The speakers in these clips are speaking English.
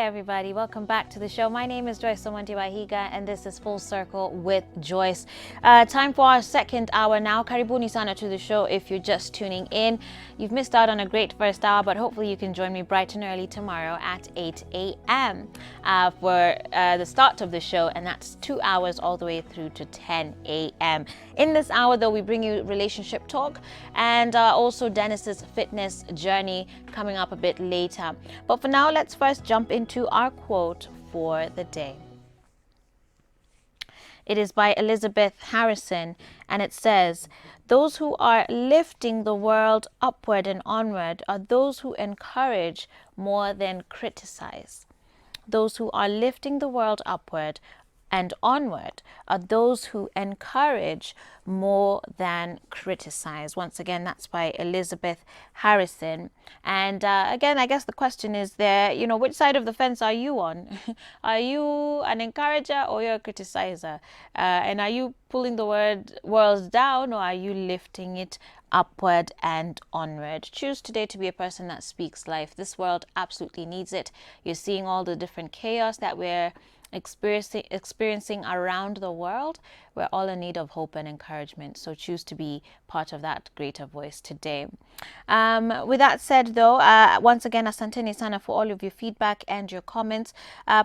everybody, welcome back to the show. My name is Joyce Somonti Wahiga and this is Full Circle with Joyce. Time for our second hour now. Karibuni sana to the show if you're just tuning in. You've missed out on a great first hour, but hopefully you can join me bright and early tomorrow at 8 a.m. For the start of the show, and that's 2 hours all the way through to 10 a.m. In this hour though, we bring you relationship talk and also Dennis's fitness journey coming up a bit later. But for now, let's first jump into our quote for the day. It is by Elizabeth Harrison, and it says, "Those who are lifting the world upward and onward are those who encourage more than criticize." Those who are lifting the world upward and onward are those who encourage more than criticize. Once again, that's by Elizabeth Harrison. And again, I guess the question is there, which side of the fence are you on? Are you an encourager or you're a criticizer? And are you pulling the world down, or are you lifting it upward and onward? Choose today to be a person that speaks life. This world absolutely needs it. You're seeing all the different chaos that we're experiencing around the world. We're all in need of hope and encouragement, so choose to be part of that greater voice today. With that said though, once again, asanteni sana for all of your feedback and your comments.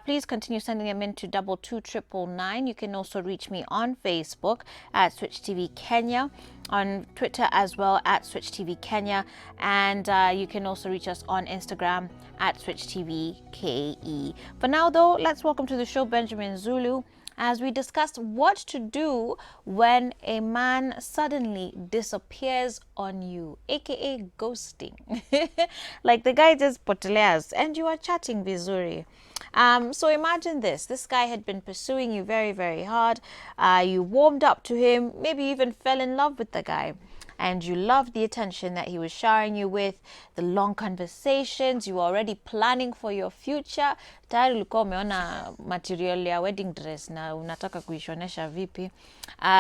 Please continue sending them in to 22999. You can also reach me on Facebook at Switch TV Kenya, on Twitter as well at Switch TV Kenya, and you can also reach us on Instagram at Switch TV KE. For now though, let's welcome to the show Benjamin Zulu as we discuss what to do when a man suddenly disappears on you, aka ghosting. Like the guy just poteleas and you are chatting vizuri. So imagine this guy had been pursuing you very, very hard. You warmed up to him, maybe even fell in love with the guy, and you loved the attention that he was showering you with, the long conversations. You were already planning for your future. Tayari ulikuwa umeona material ya wedding dress na unataka kuishonesha vipi.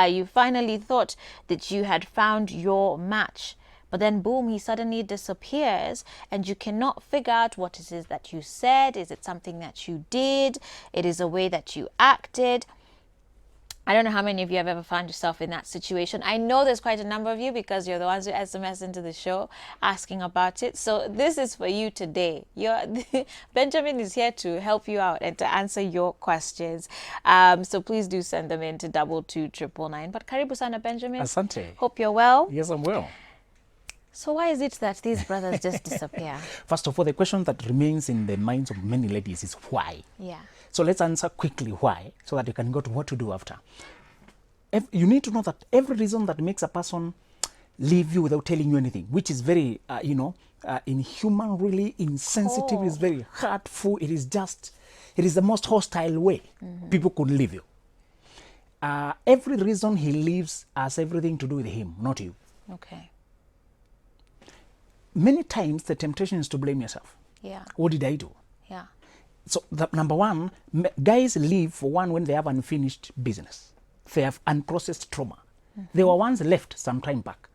You finally thought that you had found your match. But then boom, he suddenly disappears and you cannot figure out what it is that you said. Is it something that you did? It is a way that you acted. I don't know how many of you have ever found yourself in that situation. I know there's quite a number of you because you're the ones who SMS into the show asking about it. So this is for you today. Benjamin is here to help you out and to answer your questions. So please do send them in to 22999. But karibu sana, Benjamin. Asante. Hope you're well. Yes, I'm well. So why is it that these brothers just disappear? First of all, the question that remains in the minds of many ladies is why? Yeah. So let's answer quickly why, so that you can go to what to do after. You need to know that every reason that makes a person leave you without telling you anything, which is very, inhuman, really insensitive, is very hurtful. It is the most hostile way people could leave you. Every reason he leaves has everything to do with him, not you. Okay. Many times the temptation is to blame yourself. Yeah. What did I do? Yeah. So number one, guys leave for one when they have unfinished business. They have unprocessed trauma. They were once left some time back.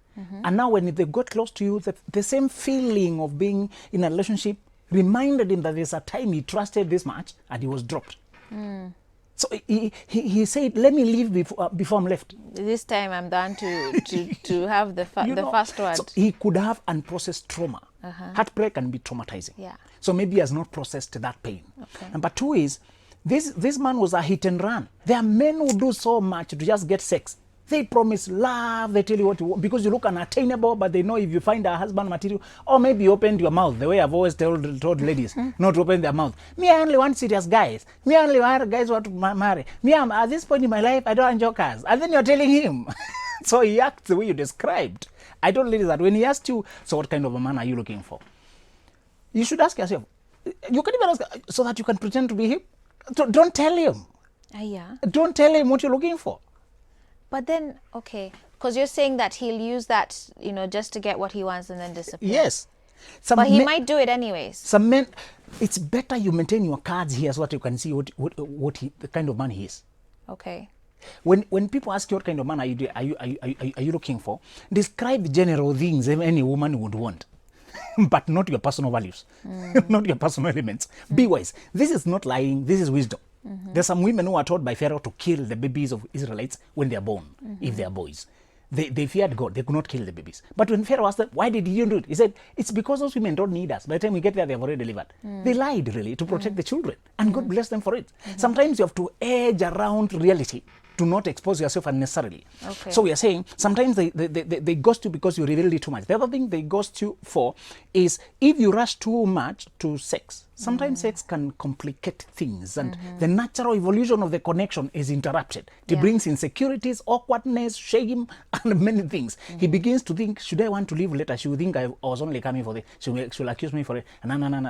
And now when they got close to you, the same feeling of being in a relationship reminded him that there's a time he trusted this much and he was dropped. So he said, let me leave before I'm left. This time I'm done to have the first word. So he could have unprocessed trauma. Heartbreak can be traumatizing. Yeah. So maybe he has not processed that pain. Okay. Number two is, this man was a hit and run. There are men who do so much to just get sex. They promise love, they tell you what you want, because you look unattainable, but they know if you find a husband material, or maybe you opened your mouth, the way I've always told ladies, not to open their mouth. Me, I only want serious guys. Me, I only want guys who want to marry. Me, I'm at this point in my life, I don't want jokers. And then you're telling him. So he acts the way you described. I told ladies that when he asked you, so what kind of a man are you looking for? You should ask yourself. You can even ask so that you can pretend to be him. Don't tell him. Yeah. Don't tell him what you're looking for. But then, okay, because you're saying that he'll use that, just to get what he wants and then disappear. Yes. But he might do it anyways. Some men, it's better you maintain your cards here so that you can see the kind of man he is. Okay. When people ask you what kind of man are you looking for, describe general things any woman would want. but not your personal values, not your personal elements. Be wise. This is not lying. This is wisdom. There's some women who are told by Pharaoh to kill the babies of Israelites when they are born, if they are boys. They feared God. They could not kill the babies. But when Pharaoh asked them, why did you do it? He said, it's because those women don't need us. By the time we get there, they have already delivered. They lied, really, to protect the children. And God bless them for it. Sometimes you have to edge around reality to not expose yourself unnecessarily. Okay. So we are saying, sometimes they ghost you because you revealed it too much. The other thing they ghost you for is if you rush too much to sex. Sometimes sex can complicate things, and the natural evolution of the connection is interrupted. It brings insecurities, awkwardness, shame, and many things. He begins to think, should I want to live later? She will think I was only coming for this. She'll accuse me for it,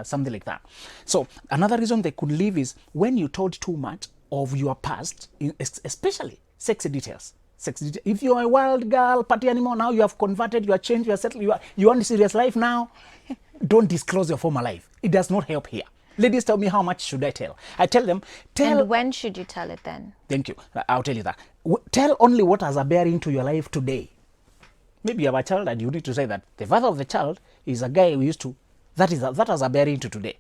something like that. So another reason they could leave is when you told too much of your past, especially sexy details. If you are a wild girl, party animal, now you have converted, you are changed, you are settled, you want a serious life now, don't disclose your former life. It does not help here. Ladies tell me, how much should I tell? I tell them, And when should you tell it then? Thank you. I'll tell you that. Tell only what has a bearing to your life today. Maybe you have a child and you need to say that the father of the child is a guy who used to, that has a bearing to today.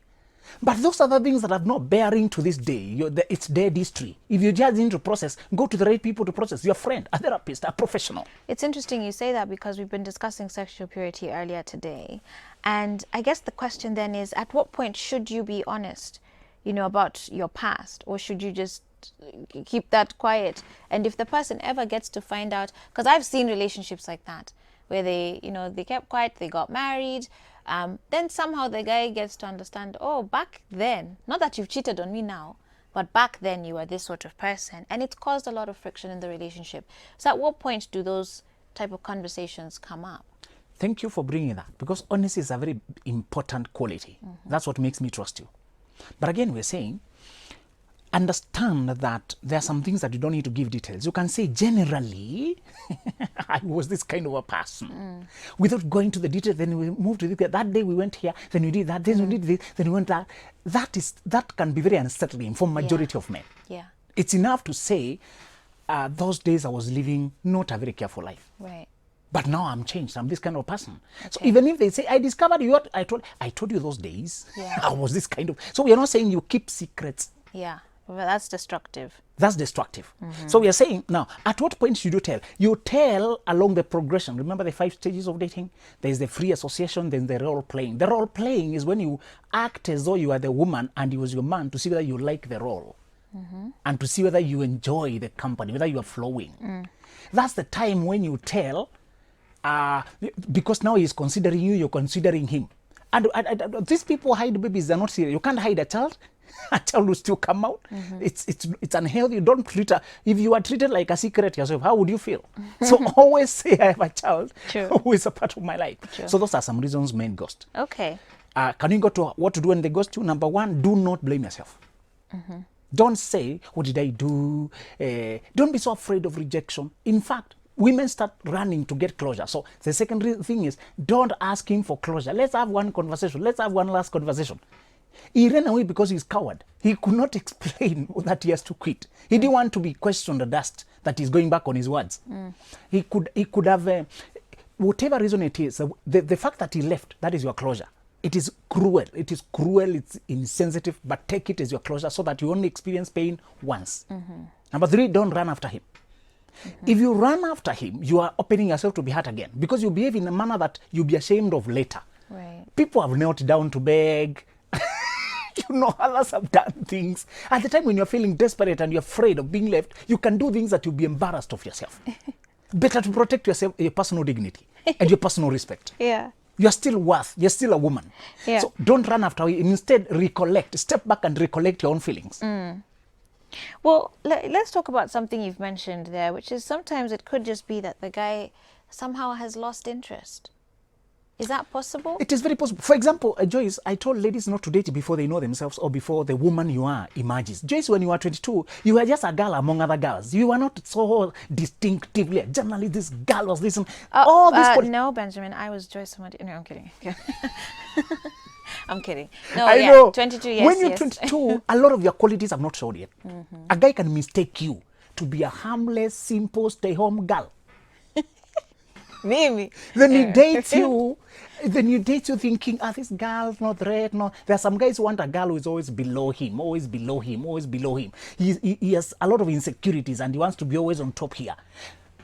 But those are the things that have no bearing to this day. It's dead history. If you just need to process, go to the right people to process. Your friend, a therapist, a professional. It's interesting you say that because we've been discussing sexual purity earlier today. And I guess the question then is, at what point should you be honest, about your past? Or should you just keep that quiet? And if the person ever gets to find out, because I've seen relationships like that, where they kept quiet, they got married, then somehow the guy gets to understand, oh, back then, not that you've cheated on me now, but back then you were this sort of person. And it's caused a lot of friction in the relationship. So at what point do those type of conversations come up? Thank you for bringing that, because honesty is a very important quality. That's what makes me trust you. But again, we're saying, understand that there are some things that you don't need to give details. You can say, generally, I was this kind of a person. Without going to the details, then we moved to this. That day we went here, then we did that, then we did this, then we went that. That can be very unsettling for majority of men. Yeah. It's enough to say, those days I was living not a very careful life. Right. But now I'm changed. I'm this kind of person. Okay. So even if they say, I discovered you, I told you those days. Yeah. I was this kind of. So we are not saying you keep secrets. Yeah. Well, that's destructive. That's destructive. So we are saying, now, at what point should you tell? You tell along the progression. Remember the 5 stages of dating? There's the free association, then the role playing. The role playing is when you act as though you are the woman and he was your man, to see whether you like the role. And to see whether you enjoy the company, whether you are flowing. That's the time when you tell, because now he's considering you, you're considering him. And these people hide babies, they're not serious. You can't hide a child. A child will still come out. It's unhealthy. You don't treat her. If you are treated like a secret yourself, how would you feel? So always say, I have a child who is a part of my life. So those are some reasons men ghost. Okay. Can you go to what to do when they ghost you? Number 1, do not blame yourself. Don't say, what did I do? Don't be so afraid of rejection. In fact, women start running to get closure. So the second thing is, don't ask him for closure. Let's have one conversation. Let's have one last conversation. He ran away because he's coward. He could not explain that he has to quit. He didn't want to be questioned or asked that he's going back on his words. He could have, whatever reason it is, the fact that he left, that is your closure. It is cruel. It's insensitive, but take it as your closure so that you only experience pain once. Number 3, don't run after him. If you run after him, you are opening yourself to be hurt again, because you behave in a manner that you'll be ashamed of later. Right. People have knelt down to beg. Others have done things. At the time when you're feeling desperate and you're afraid of being left, you can do things that you'll be embarrassed of yourself. Better to protect yourself, your personal dignity and your personal respect. Yeah. You're still worth, you're still a woman. Yeah. So don't run after him. Instead, step back and recollect your own feelings. Well, let's talk about something you've mentioned there, which is sometimes it could just be that the guy somehow has lost interest. Is that possible? It is very possible. For example, Joyce, I told ladies not to date before they know themselves or before the woman you are emerges. Joyce, when you were 22, you were just a girl among other girls. You were not so distinctively, generally this girl was this. No, Benjamin, I was Joyce. No, I'm kidding. I'm kidding. No, I know. 22, yes. When you're 22, a lot of your qualities have not showed yet. A guy can mistake you to be a harmless, simple, stay-home girl. Maybe. Then he dates you, Then you date you thinking, this girl's not threat. No, there are some guys who want a girl who is always below him, always below him, always below him. He has a lot of insecurities and he wants to be always on top here.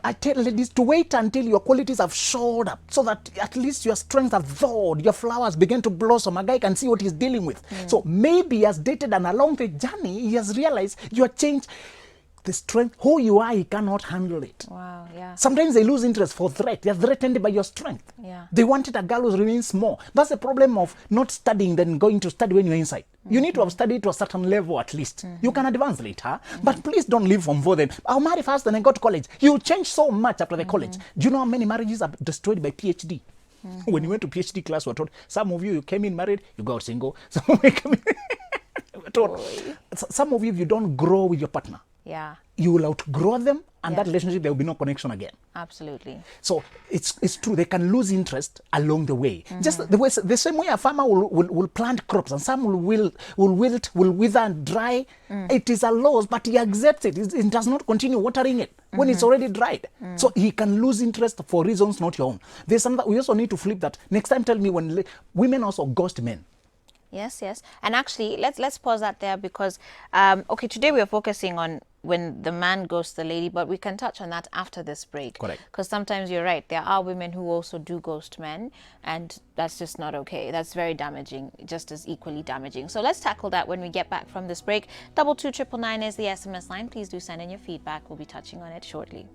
I tell ladies to wait until your qualities have showed up so that at least your strengths have thawed, your flowers begin to blossom. A guy can see what he's dealing with. So maybe he has dated, and along the journey, he has realized you are changed. The strength, who you are, he cannot handle it. Wow, yeah. Sometimes they lose interest for threat. They are threatened by your strength. Yeah. They wanted a girl who remains small. That's the problem of not studying than going to study when you're inside. You need to have studied to a certain level at least. You can advance later, but please don't leave from for them. I'll marry first and then go to college. You change so much after the college. Do you know how many marriages are destroyed by PhD? When you went to PhD class, we were told, some of you came in married, you got single. Some of you came in some of you, if you don't grow with your partner, Yeah. you will outgrow them, and that relationship, there will be no connection again. Absolutely. So it's true, they can lose interest along the way. Just the same way a farmer will plant crops, and some will wither and dry. It is a loss, but he accepts it. It does not continue watering it when it's already dried. So he can lose interest for reasons not your own. There's something we also need to flip that. Next time, tell me when women also ghost men. Yes, yes. And actually, let's pause that there because, okay, today we are focusing on when the man ghosts the lady, but we can touch on that after this break. Correct. Because sometimes you're right, there are women who also do ghost men, and that's just not okay. That's very damaging, just as equally damaging. So let's tackle that when we get back from this break. 22999 is the SMS line. Please do send in your feedback. We'll be touching on it shortly.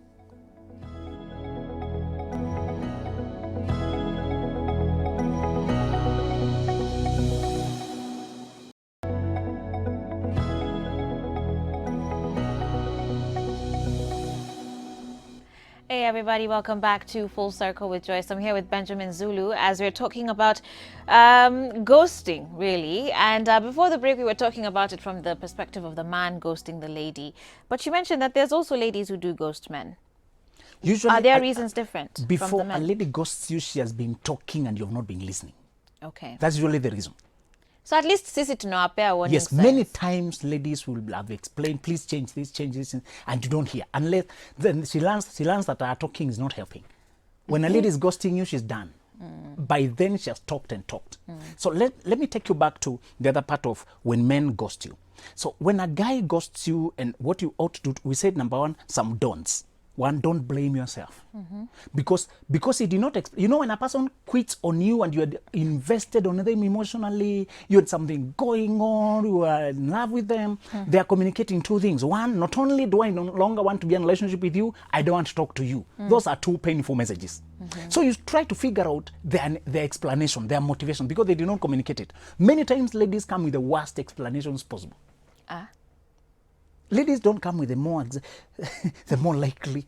Hey everybody, welcome back to Full Circle with Joyce. I'm here with Benjamin Zulu as we're talking about ghosting, really. And before the break, we were talking about it from the perspective of the man ghosting the lady. But you mentioned that there's also ladies who do ghost men. Usually, are their reasons different from the before men? a lady ghosts you, she has been talking and you've not been listening. Okay. That's usually the reason. So at least sisi tunawapea warning Yes, signs. many times ladies will have explained, please change this, and you don't hear. Unless then she learns that her talking is not helping. When a lady is ghosting you, she's done. By then she has talked and talked. So let me take you back to the other part of when men ghost you. So when a guy ghosts you, and what you ought to do, we said number one, some don'ts. One, don't blame yourself. Because he did not, you know, when a person quits on you and you had invested on them emotionally, you had something going on, you are in love with them, they are communicating two things. One, not only do I no longer want to be in a relationship with you, I don't want to talk to you. Those are two painful messages. So you try to figure out their explanation, their motivation, because they did not communicate it. Many times ladies come with the worst explanations possible. Ladies don't come with the more likely.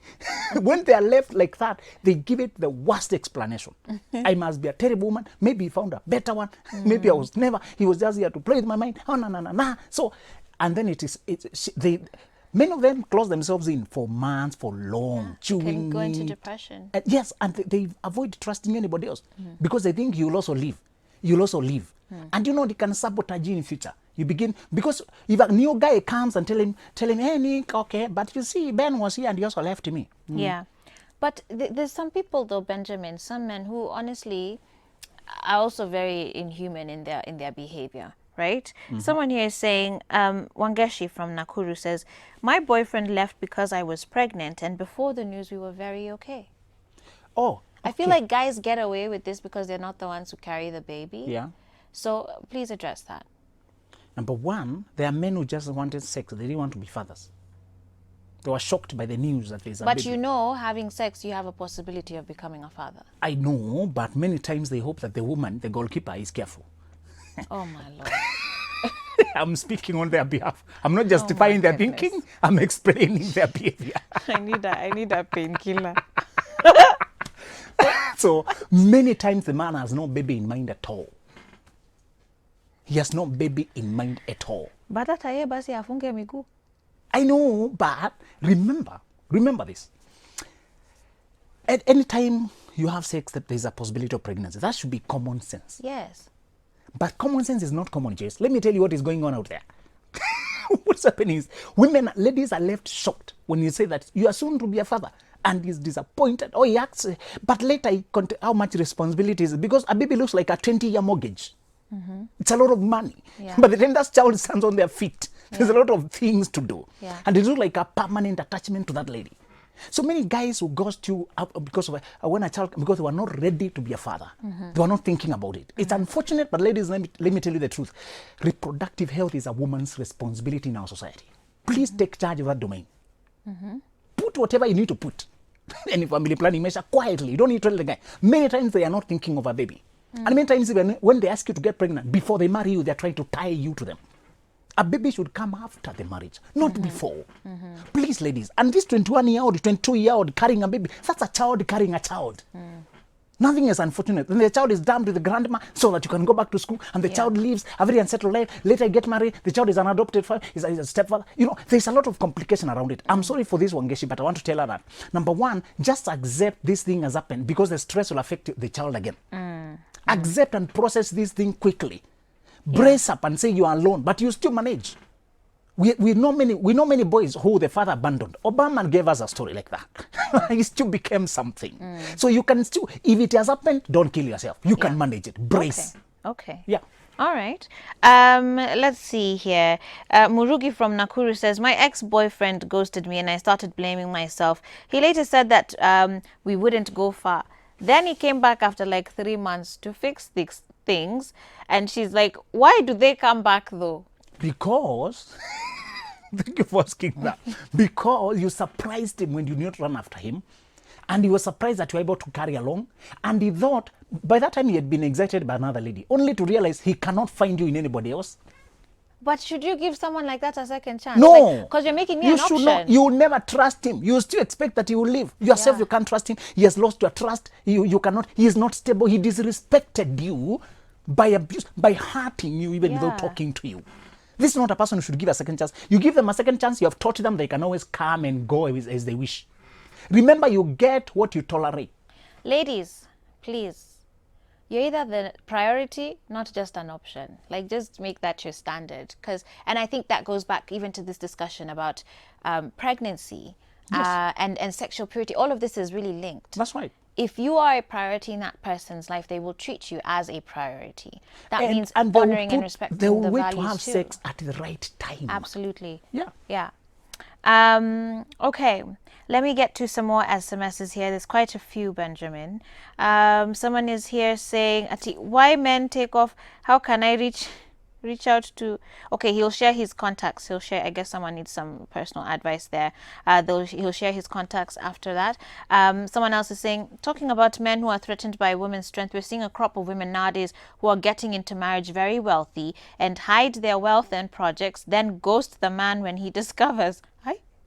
When they are left like that, they give it the worst explanation. I must be a terrible woman. Maybe he found a better one. Maybe he was just here to play with my mind. Oh, no. So, and then many of them close themselves in for months, for long, chewing. Can go into depression. Yes, and they avoid trusting anybody else because they think you'll also leave. And you know, they can sabotage you in future. You begin, because if a new guy comes and tell him, hey Nick, okay, but you see, Ben was here and he also left me. Yeah. But there's some people though, Benjamin, some men who honestly are also very inhuman in their behavior, right? Someone here is saying, Wangeshi from Nakuru says, my boyfriend left because I was pregnant, and before the news we were very okay. Oh, okay. I feel like guys get away with this because they're not the ones who carry the baby. Yeah. So please address that. Number one, there are men who just wanted sex. They didn't want to be fathers. They were shocked by the news that there's a baby. But you know, having sex, you have a possibility of becoming a father. I know, but many times they hope that the woman, the goalkeeper, is careful. Oh my Lord. I'm speaking on their behalf. I'm not justifying their thinking. I'm explaining their behavior. I need a painkiller. So many times the man has no baby in mind at all. He has no baby in mind at all. But hata yeye basi afunge miguu. I know, but remember this. At any time you have sex, that there's a possibility of pregnancy. That should be common sense. Yes. But common sense is not common, Jace. Let me tell you what is going on out there. What's happening is ladies are left shocked when you say that you are soon to be a father, and he's disappointed. Or he asks, but later how much responsibility is it? Because a baby looks like a 20-year mortgage. It's a lot of money. Yeah. But the time that child stands on their feet, there's a lot of things to do. Yeah. And it looks like a permanent attachment to that lady. So many guys who ghost you because they were not ready to be a father. They were not thinking about it. It's unfortunate, but ladies, let me tell you the truth. Reproductive health is a woman's responsibility in our society. Please take charge of that domain. Put whatever you need to put. Any family planning measure quietly. You don't need to tell the guy. Many times they are not thinking of a baby. And many times when they ask you to get pregnant, before they marry you, they're trying to tie you to them. A baby should come after the marriage, not before. Please, ladies. And this 21-year-old, 22-year-old carrying a baby, that's a child carrying a child. Nothing is unfortunate. Then the child is dumped with the grandma so that you can go back to school, and the child lives a very unsettled life. Later, get married. The child is an adopted father, is a stepfather. There's a lot of complication around it. I'm sorry for this, Wangeshi, but I want to tell her that. Number one, just accept this thing has happened, because the stress will affect the child again. Accept and process this thing quickly. Brace up and say you are alone, but you still manage. We know many boys who the father abandoned. Obama gave us a story like that. He still became something. So you can still, if it has happened, don't kill yourself. You can manage it. Brace. Okay. Yeah. All right. Let's see here. Murugi from Nakuru says, my ex-boyfriend ghosted me and I started blaming myself. He later said that we wouldn't go far. Then he came back after like 3 months to fix these things. And she's like, why do they come back though? Because, thank you for asking that. Because you surprised him when you did not run after him. And he was surprised that you were able to carry along. And he thought, by that time he had been excited by another lady, only to realize he cannot find you in anybody else. But should you give someone like that a second chance? No. Because you're making me You an should option. not. You will never trust him. You still expect that he will leave. Yourself, you can't trust him. He has lost your trust. You cannot. He is not stable. He disrespected you by abuse, by hurting you even without talking to you. This is not a person who should give a second chance. You give them a second chance, you have taught them they can always come and go as they wish. Remember, you get what you tolerate. Ladies, please. You're either the priority, not just an option. Like, just make that your standard. And I think that goes back even to this discussion about pregnancy and sexual purity. All of this is really linked. That's right. If you are a priority in that person's life, they will treat you as a priority. That means honoring and respecting the values too. They will wait to have sex at the right time. Absolutely. Yeah. Yeah. Okay. Let me get to some more SMSs here. There's quite a few, Benjamin. Someone is here saying, why men take off? How can I reach out to? Okay, he'll share his contacts. I guess someone needs some personal advice there. He'll share his contacts after that. Someone else is saying, talking about men who are threatened by women's strength, we're seeing a crop of women nowadays who are getting into marriage very wealthy and hide their wealth and projects, then ghost the man when he discovers.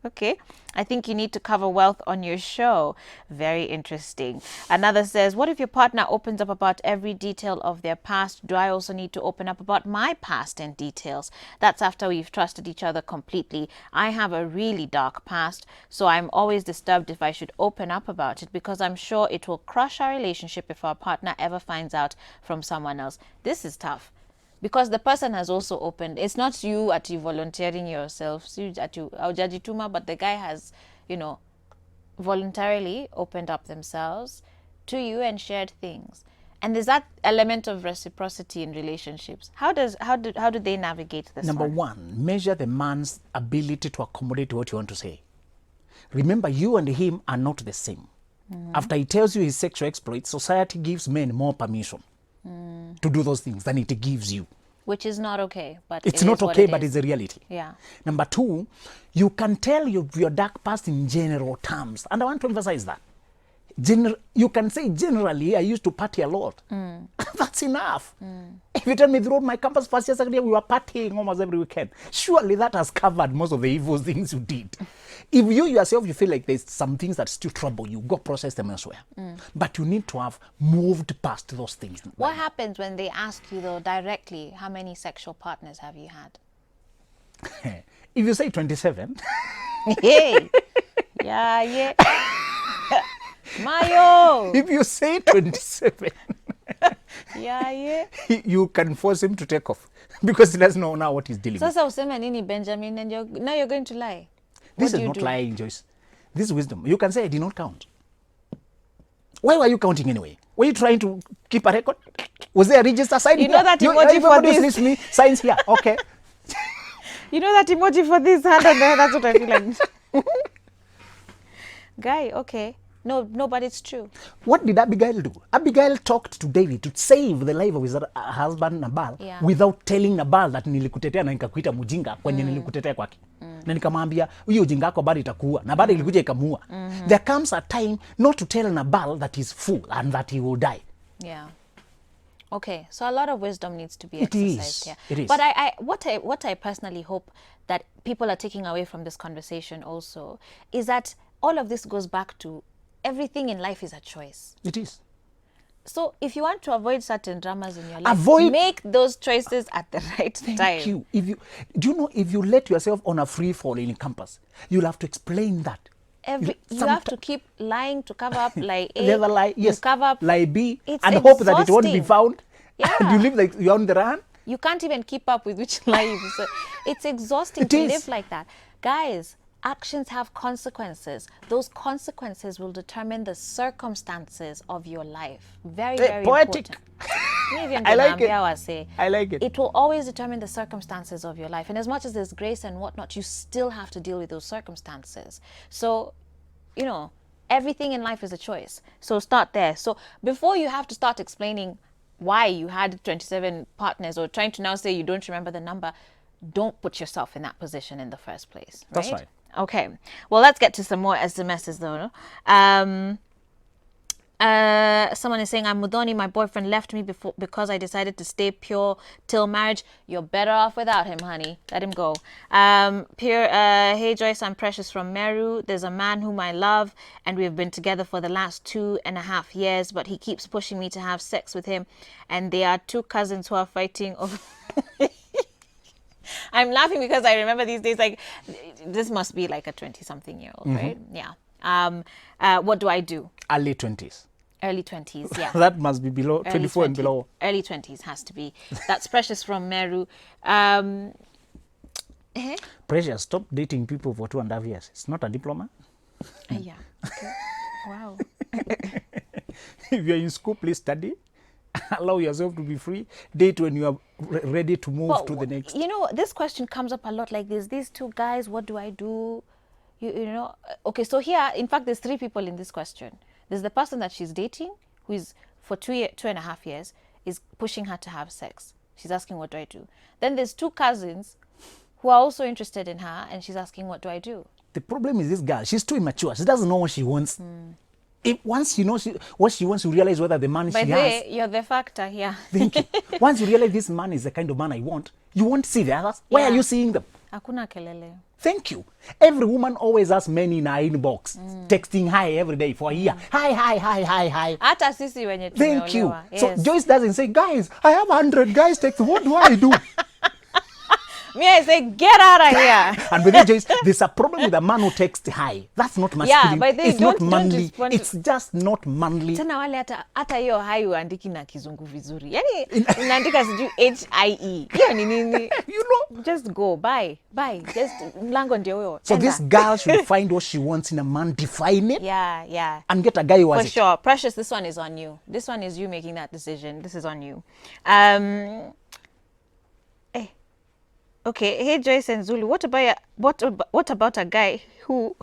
Okay, I think you need to cover wealth on your show. Very interesting. Another says, what if your partner opens up about every detail of their past? Do I also need to open up about my past and details? That's after we've trusted each other completely. I have a really dark past, so I'm always disturbed if I should open up about it, because I'm sure it will crush our relationship if our partner ever finds out from someone else. This is tough. Because the person has also opened. It's not you volunteering yourself, but the guy has, voluntarily opened up themselves to you and shared things. And there's that element of reciprocity in relationships. How do they navigate this? Number one, measure the man's ability to accommodate what you want to say. Remember, you and him are not the same. After he tells you his sexual exploits, society gives men more permission to do those things than it gives you. Which is not okay, but it's not okay, but it's a reality. Yeah. Number two, you can tell your dark past in general terms. And I want to emphasize that. You can say, generally, I used to party a lot. That's enough. If you tell me throughout my campus first year, second year, we were partying almost every weekend, surely that has covered most of the evil things you did. If you yourself, you feel like there's some things that still trouble you, go process them elsewhere. But you need to have moved past those things. What happens when they ask you, though, directly, how many sexual partners have you had? If you say 27. Hey. Yeah. Mayo! If you say 27, Yeah. you can force him to take off because he doesn't know now what he's dealing with. Sasa useme nini, Benjamin, and now you're going to lie. This is not lying, Joyce. This is wisdom. You can say, I did not count. Why were you counting anyway? Were you trying to keep a record? Was there a register sign You here? know that emoji for this. Me, signs here. Okay. You know that emoji for this hand and there? That's what I feel like. Guy, okay. No, but it's true. What did Abigail do? Abigail talked to David to save the life of his husband Nabal without telling Nabal that nilikutetea na nikakuita mjinga kwenye nilikutetea kwake. Na nikamwambia hiyo ujinga wako bado itakuua na bado ilikuja ikamuua. There comes a time not to tell Nabal that he's fool and that he will die. Yeah. Okay, so a lot of wisdom needs to be exercised here. It is. But what I personally hope that people are taking away from this conversation also is that all of this goes back to everything in life is a choice. It is. So if you want to avoid certain dramas in your life, make those choices at the right time. Thank you. Do you know, if you let yourself on a free fall in campus, you'll have to explain that. You have to keep lying to cover up lie A. Never lie. Yes. Cover up lie B. It's and exhausting. hope that it won't be found. Yeah. And you live like you're on the run. You can't even keep up with which lie you say. It's exhausting to live like that. Guys, actions have consequences. Those consequences will determine the circumstances of your life. Very, very poetic. important. I like it. I like it. It will always determine the circumstances of your life. And as much as there's grace and whatnot, you still have to deal with those circumstances. So, you know, everything in life is a choice. So start there. So before you have to start explaining why you had 27 partners or trying to now say you don't remember the number, don't put yourself in that position in the first place. Right? That's right. Okay. Well, let's get to some more SMSs though. Someone is saying, I'm Mudoni, my boyfriend left me because I decided to stay pure till marriage. You're better off without him, honey. Let him go. Hey Joyce, I'm Precious from Meru. There's a man whom I love and we've been together for the last 2.5 years, but he keeps pushing me to have sex with him, and there are 2 cousins who are fighting over I'm laughing because I remember these days, like, this must be like a 20-something-year-old, right? Yeah. What do I do? Early 20s. Early 20s, yeah. That must be below 24 and below. Early 20s has to be. That's Precious from Meru. Precious, stop dating people for 2.5 years. It's not a diploma. Yeah. Okay. Wow. If you're in school, please study. Allow yourself to be free. Date when you are ready to move to the next. You know, this question comes up a lot like this. These 2 guys, what do I do? You know, okay, so here, in fact, there's 3 people in this question. There's the person that she's dating, who is for 2.5 years, is pushing her to have sex. She's asking, what do I do? Then there's 2 cousins who are also interested in her, and she's asking, what do I do? The problem is this girl, she's too immature. She doesn't know what she wants. If once you know what she wants, you realize whether the man she has. You're the factor here. Thank you. Once you realize this man is the kind of man I want, you won't see the others. Why are you seeing them? Hakuna kelele. Thank you. Every woman always has men in her inbox, texting hi every day for a year. Hi. Hata sisi wenye Thank you. tumeolewa. Yes. So Joyce doesn't say, guys, I have 100 guys texting. What do I do? Me, I say, get out of here. And with that, Joyce, there's a problem with a man who texts hi. That's not masculine. Yeah, but they it's not manly. respond. It's just not manly. Tena wale hata hiyo hai uandiki na kizungu vizuri. Yani unaandika sijui HIE. Hiyo ni nini? You know. Just go. Bye. Just mlango ndio huyo. So Enda. this girl should find what she wants in a man, define it, Yeah. and get a guy who has For it. sure. Precious, this one is on you. This one is you making that decision. This is on you. Okay, hey Joyce and Zulu, what about a guy who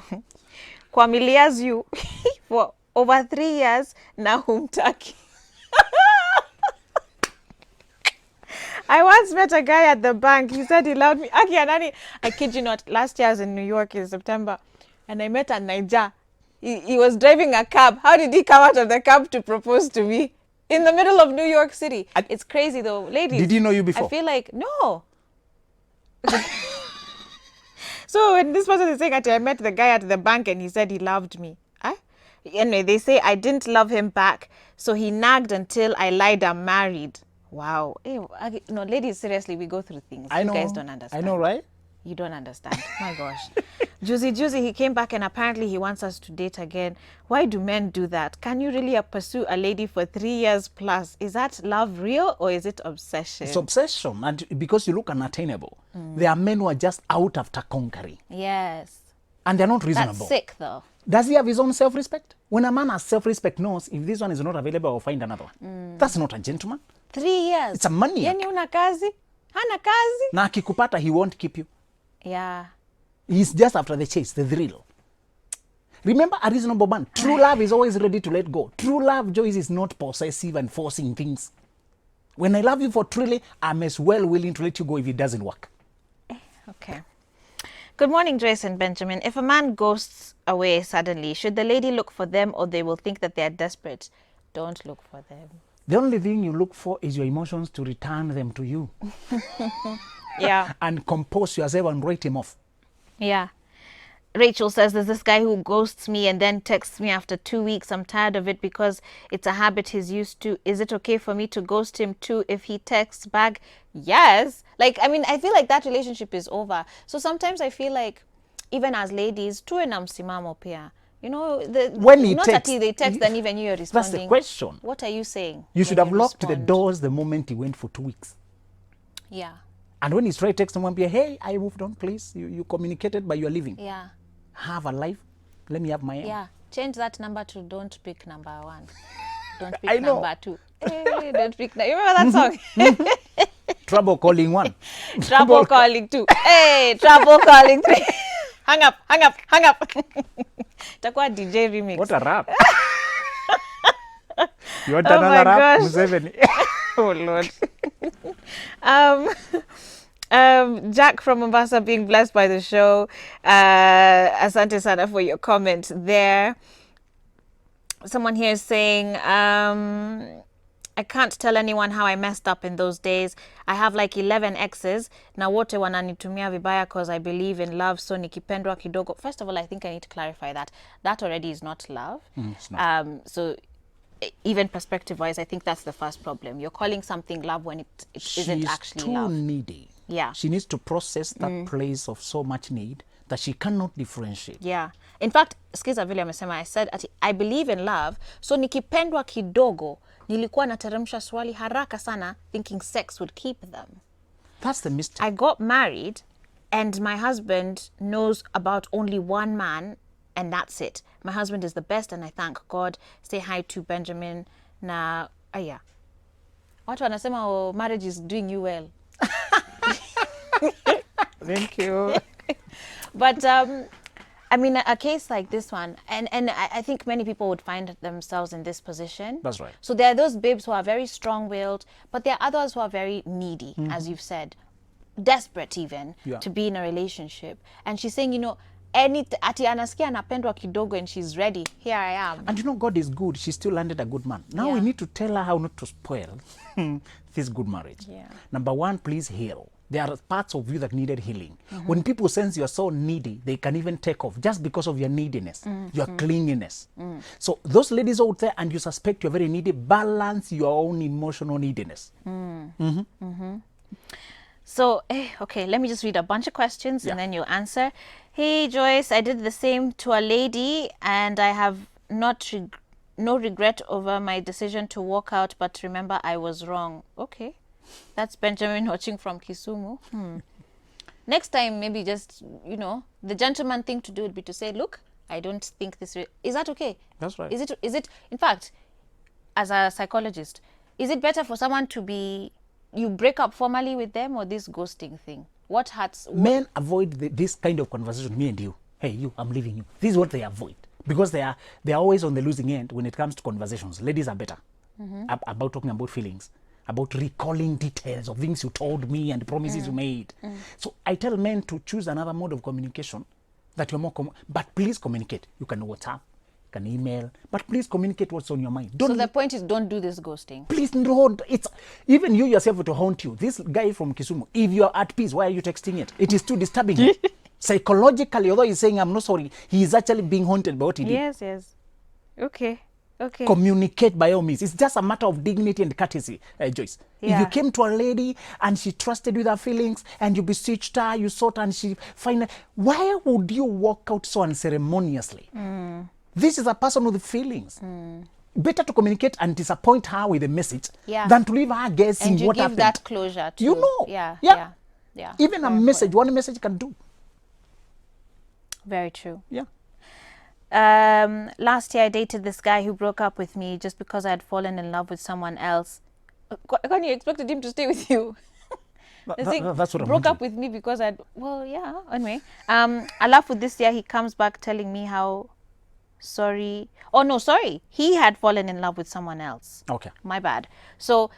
familiars you for over 3 years na humtaki? I once met a guy at the bank. He said he loved me. Aki Anani, I kid you not, last year I was in New York in September, and I met a Niger. He was driving a cab. How did he come out of the cab to propose to me in the middle of New York City? It's crazy though, ladies. Did he know you before? I feel like no. So when this person is saying that I met the guy at the bank and he said he loved me. Anyway, they say I didn't love him back, so he nagged until I lied I'm married. Wow. No, ladies, seriously, we go through things. I know. You guys don't understand. I know, right? You don't understand. My gosh. Juicy, he came back and apparently he wants us to date again. Why do men do that? Can you really pursue a lady for 3 years plus? Is that love real or is it obsession? It's obsession, and because you look unattainable. There are men who are just out after conquering. Yes. And they're not reasonable. That's sick though. Does he have his own self-respect? When a man has self-respect, knows if this one is not available, I'll find another one. That's not a gentleman. 3 years. It's a maniac. Yani una kazi? Hana kazi? Na akikupata, he won't keep you. Yeah. He's just after the chase, the thrill. Remember, a reasonable man. True love is always ready to let go. True love, Joyce, is not possessive and forcing things. When I love you for truly, I'm as well willing to let you go if it doesn't work. Okay. Good morning, Joyce and Benjamin. If a man ghosts away suddenly, should the lady look for them or they will think that they are desperate? Don't look for them. The only thing you look for is your emotions to return them to you. Yeah. And compose yourself and write him off. Yeah. Rachel says, there's this guy who ghosts me and then texts me after 2 weeks. I'm tired of it because it's a habit he's used to. Is it okay for me to ghost him too if he texts back? Yes. Like, I mean, I feel like that relationship is over. So sometimes I feel like, even as ladies, tuwe na msimamo pia. You know, when he not texts, until they text and even you're responding. That's the question. What are you saying? You should have locked the doors the moment he went for 2 weeks. Yeah. And when he's trying to text someone, be hey, I moved on, please. You communicated, but you're leaving. Yeah. Have a life. Let me have my own. Yeah. Change that number to don't pick number 1. Don't I pick know. number 2. Hey, don't pick. You remember that song? Trouble calling 1. Trouble calling 2. Hey, trouble calling 3. Hang up. Itakuwa DJ remix. What a rap. You want Oh another my rap? gosh. Museveni. Oh Lord. Jack from Mombasa, being blessed by the show. Asante sana for your comment there. Someone here is saying, I can't tell anyone how I messed up in those days. I have like 11 exes. Na wote wananitumia vibaya because I believe in love. So nikipendwa kidogo. First of all, I think I need to clarify that. That already is not love. It's not. So even perspective-wise, I think that's the first problem. You're calling something love when it isn't actually love. She's too needy. Yeah. She needs to process that place of so much need that she cannot differentiate. Yeah. In fact, skiza vile amesema, I said, I believe in love, so nikipendwa kidogo, nilikuwa nateremsha swali haraka sana, thinking sex would keep them. That's the mistake. I got married, and my husband knows about only one man, and that's it. My husband is the best, and I thank God. Say hi to Benjamin. Na, aya. Watu wanasema, oh, marriage is doing you well. Thank you. But I mean, a case like this one, and I think many people would find themselves in this position. That's right. So there are those babes who are very strong-willed, but there are others who are very needy, as you've said, desperate even to be in a relationship. And she's saying, you know, ati anasikia anapendwa kidogo and she's ready. Here I am. And you know, God is good. She still landed a good man. Now we need to tell her how not to spoil this good marriage. Yeah. Number 1, please heal. There are parts of you that needed healing. When people sense you're so needy, they can even take off just because of your neediness, your clinginess. So those ladies out there, and you suspect you're very needy, balance your own emotional neediness. So, okay, let me just read a bunch of questions and then you'll answer. Hey, Joyce, I did the same to a lady and I have no regret over my decision to walk out, but remember I was wrong. Okay. That's Benjamin watching from Kisumu. Next time, maybe just, you know, the gentleman thing to do would be to say, look, I don't think this... Is that okay? That's right. Is it, in fact, as a psychologist, is it better for someone to be... You break up formally with them or this ghosting thing? What hurts? Men avoid this kind of conversation, me and you. Hey, you, I'm leaving you. This is what they avoid. Because they are always on the losing end when it comes to conversations. Ladies are better about talking about feelings, about recalling details of things you told me and promises you made. So I tell men to choose another mode of communication that you're more, but please communicate. You can WhatsApp, you can email, but please communicate what's on your mind. So the point is, don't do this ghosting. Please don't. It's even you yourself to haunt you. This guy from Kisumu, if you're at peace, why are you texting it? It is too disturbing. Psychologically, although he's saying I'm not sorry, he is actually being haunted by what he did. Yes. Okay. Okay. Communicate by all means. It's just a matter of dignity and courtesy, Joyce. If Yeah. you came to a lady and she trusted with her feelings and you beseeched her, you sought and she finally, why would you walk out so unceremoniously? This is a person with feelings. Better to communicate and disappoint her with a message Yeah. than to leave her guessing And you what give happened. that closure too. You know. Yeah. Yeah. Yeah. Yeah. Even a Very message, important. one message can do. Very true. Yeah. Last year I dated this guy who broke up with me just because I had fallen in love with someone else. Can you expected him to stay with you? I think That's what I'm broke up wondering. with me because yeah, anyway. I laugh with this year he comes back telling me how sorry. Oh no, sorry. He had fallen in love with someone else. Okay. My bad. So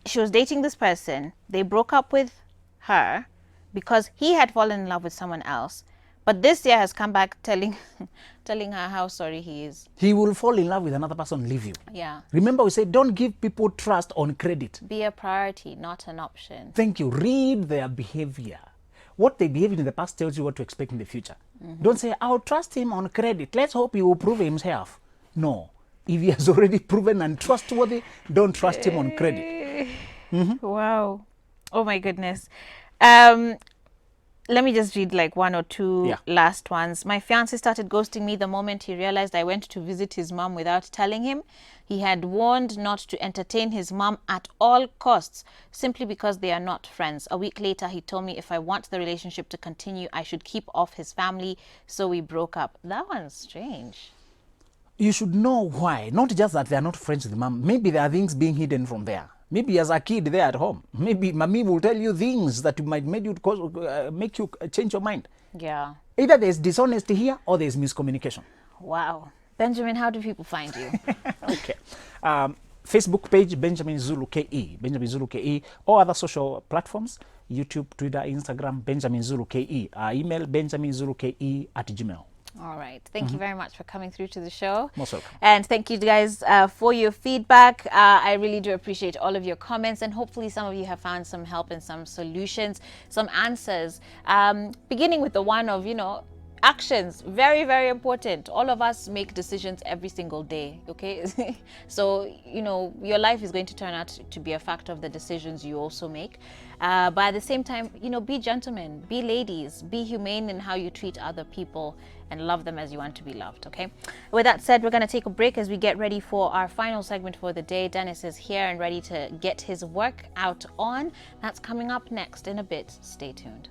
she was dating this person. They broke up with her because he had fallen in love with someone else. But this year has come back telling her how sorry he is. He will fall in love with another person, leave you. Yeah. Remember, we said don't give people trust on credit. Be a priority, not an option. Thank you. Read their behavior. What they behaved in the past tells you what to expect in the future. Don't say, I'll trust him on credit. Let's hope he will prove himself. No. If he has already proven untrustworthy, don't trust him on credit. Wow. Oh my goodness. Let me just read like one or two last ones. My fiance started ghosting me the moment he realized I went to visit his mom without telling him. He had warned not to entertain his mom at all costs simply because they are not friends. A week later, he told me if I want the relationship to continue, I should keep off his family. So we broke up. That one's strange. You should know why. Not just that they are not friends with mom. Maybe there are things being hidden from there. Maybe as a kid there at home. Maybe mommy will tell you things that might make you change your mind. Yeah. Either there's dishonesty here or there's miscommunication. Wow. Benjamin, how do people find you? Okay. Facebook page, Benjamin Zulu KE. Benjamin Zulu KE. Or other social platforms. YouTube, Twitter, Instagram, Benjamin Zulu KE. Email, benjaminzuluke@gmail.com. All right. Thank you very much for coming through to the show. Most welcome. And thank you guys for your feedback. I really do appreciate all of your comments, and hopefully some of you have found some help and some solutions, some answers. Beginning with the one of, actions. Very, very important. All of us make decisions every single day, okay? So, your life is going to turn out to be a factor of the decisions you also make. But at the same time, be gentlemen, be ladies, be humane in how you treat other people, and love them as you want to be loved, okay? With that said, we're going to take a break as we get ready for our final segment for the day. Dennis is here and ready to get his work out on. That's coming up next in a bit. Stay tuned.